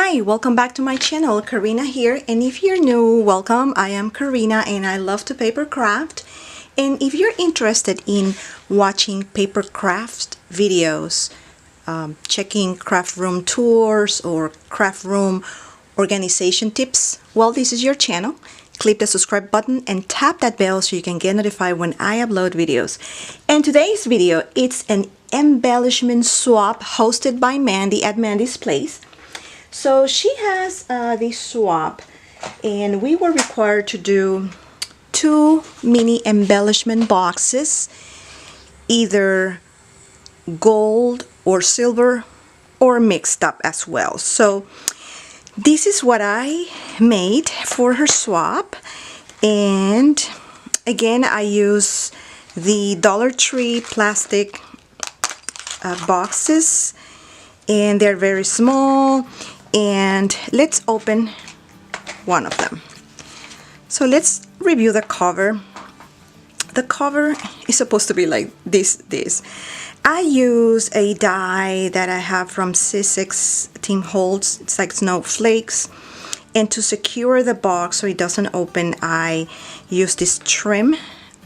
Hi, welcome back to my channel. Karina here, and if you're new, welcome. I am Karina and I love to paper craft. And if you're interested in watching paper craft videos, checking craft room tours or craft room organization tips, well, this is your channel. Click the subscribe button and tap that bell so you can get notified when I upload videos. And today's video, it's an embellishment swap hosted by Mandie at Mandie's Place. So she has this swap, and we were required to do 2 mini embellishment boxes, either gold or silver or mixed up as well. So this is what I made for her swap, and again I use the Dollar Tree plastic boxes, and they're very small. And let's open one of them. So let's review the cover. The cover is supposed to be like this. I use a die that I have from C6 Tim Holtz. It's like snowflakes. And to secure the box so it doesn't open, I use this trim.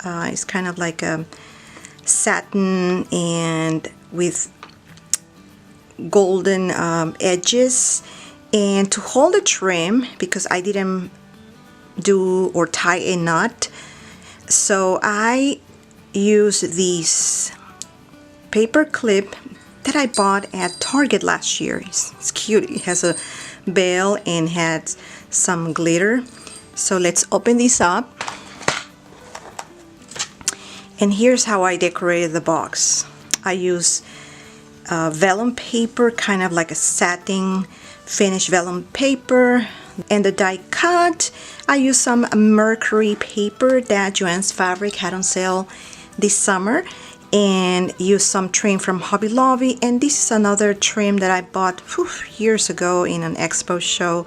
It's kind of like a satin and with golden edges. And to hold the trim, because I didn't do or tie a knot, so I use this paper clip that I bought at Target last year. It's cute. It has a bell and had some glitter. So let's open this up. And here's how I decorated the box. I use vellum paper, kind of like a satin finished vellum paper, and the die cut. I used some mercury paper that Joann's Fabric had on sale this summer, and used some trim from Hobby Lobby. And this is another trim that I bought years ago in an expo show.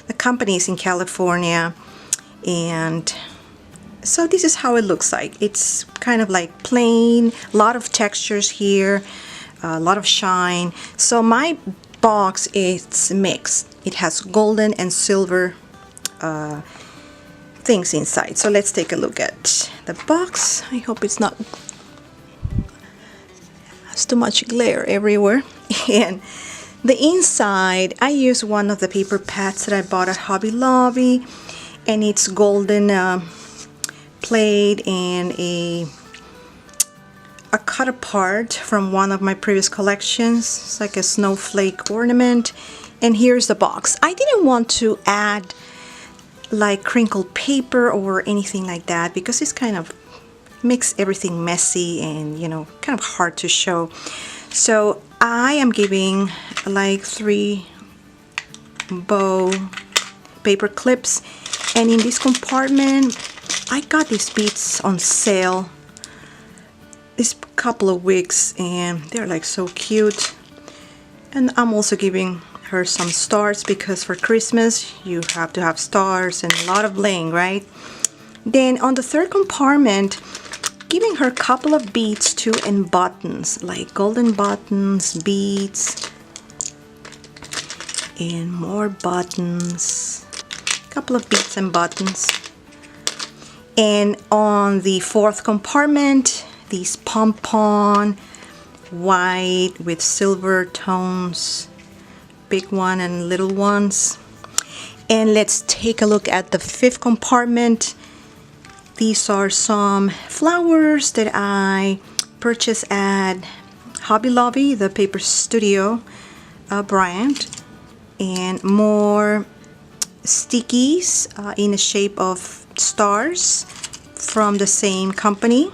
The company is in California, and so this is how it looks like. It's kind of like plain, a lot of textures here, a lot of shine. So my box is mixed. It has golden and silver things inside. So let's take a look at the box. I hope it's not has too much glare everywhere. And the inside, I use one of the paper pads that I bought at Hobby Lobby, and it's golden plate and a cut apart from one of my previous collections. It's like a snowflake ornament. And here's the box. I didn't want to add like crinkled paper or anything like that because it's kind of makes everything messy and, you know, kind of hard to show. So I am giving like 3 bow paper clips, and in this compartment I got these beads on sale this couple of weeks, and they're like so cute. And I'm also giving her some stars because for Christmas you have to have stars and a lot of bling, right? Then on the third compartment, giving her a couple of beads too, and buttons, like golden buttons, beads, and more buttons, a couple of beads and buttons. And on the fourth compartment, these pom-pom, white with silver tones, big one and little ones. And let's take a look at the fifth compartment. These are some flowers that I purchased at Hobby Lobby, the Paper Studio brand, and more stickies in the shape of stars from the same company.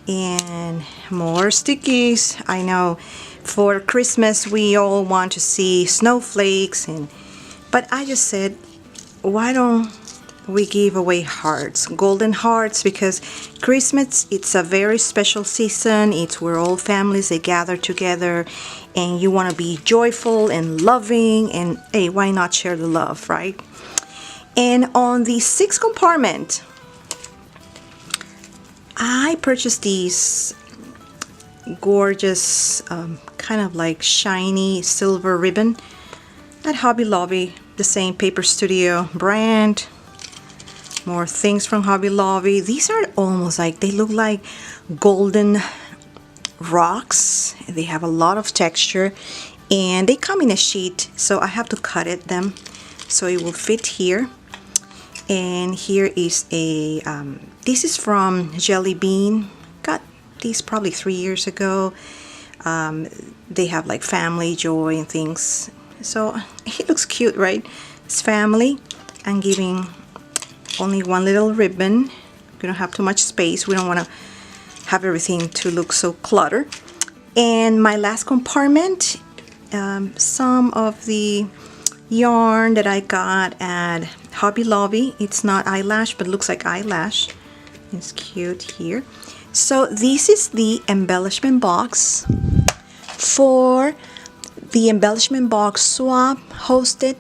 And more stickies. I know for Christmas we all want to see snowflakes, but I just said, why don't we give away hearts, golden hearts, because Christmas, it's a very special season. It's where all families, they gather together, and you want to be joyful and loving, and hey, why not share the love, right? And on the sixth compartment, I purchased these gorgeous kind of like shiny silver ribbon at Hobby Lobby, the same Paper Studio brand. More things from Hobby Lobby. These are almost like, they look like golden rocks. They have a lot of texture and they come in a sheet, so I have to cut them so it will fit here. And here is a this is from Jelly Bean. Got these probably 3 years ago. They have like family joy and things, so it looks cute, right? It's family. I'm giving only one little ribbon. We don't have too much space. We don't want to have everything to look so cluttered. And my last compartment, some of the yarn that I got at Hobby Lobby. It's not eyelash, but looks like eyelash. It's cute here. So this is the embellishment box for the embellishment box swap hosted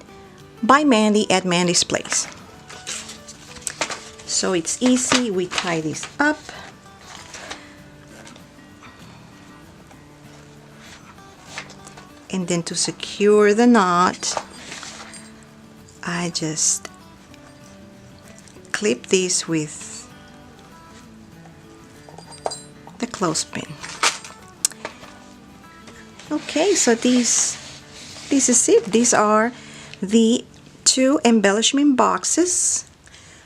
by Mandie at Mandie's Place. So it's easy. We tie this up. And then to secure the knot, I just clip this with the clothespin. Okay, so this is it. These are the 2 embellishment boxes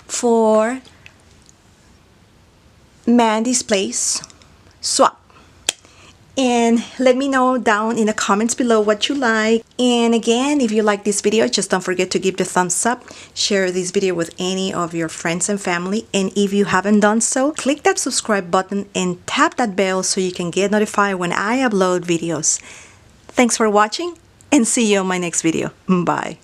for Mandie's Place swap. And let me know down in the comments below what you like. And again, if you like this video, just don't forget to give the thumbs up, share this video with any of your friends and family, and if you haven't done so, click that subscribe button and tap that bell so you can get notified when I upload videos. Thanks for watching and see you on my next video. Bye.